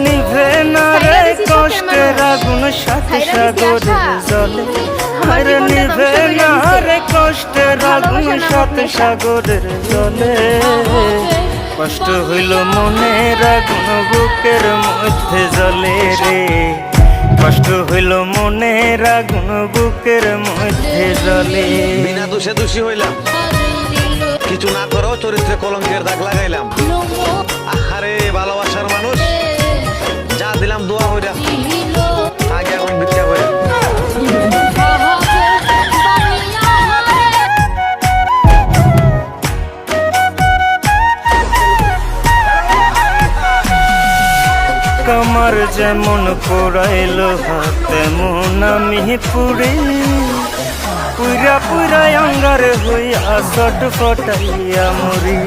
নিভে না রে কষ্টের আগুন সাত সাগরের জলে, আরে নিভে না রে কষ্টের আগুন সাত সাগরের জলে। কষ্ট হইল মনের আগুন বুকের মধ্যে জ্বলে রে, কষ্ট হইল মনের আগুন বুকের মধ্যে জ্বলে। বিনা দোষে দোষী হইলাম, কিছু না করো চরিত্রে কলঙ্কের দাগ লাগাইলাম। আরে ভালোবাসার মানুষ যা দিলাম দোয়া হইরা, আগে এখন ভিক্ষা করে। কামার যেমন পোড়াইল হাত তেমন আমি পুড়ে, পুরা পুরা অঙ্গার হইয়া ছটফটাইয়া মরি।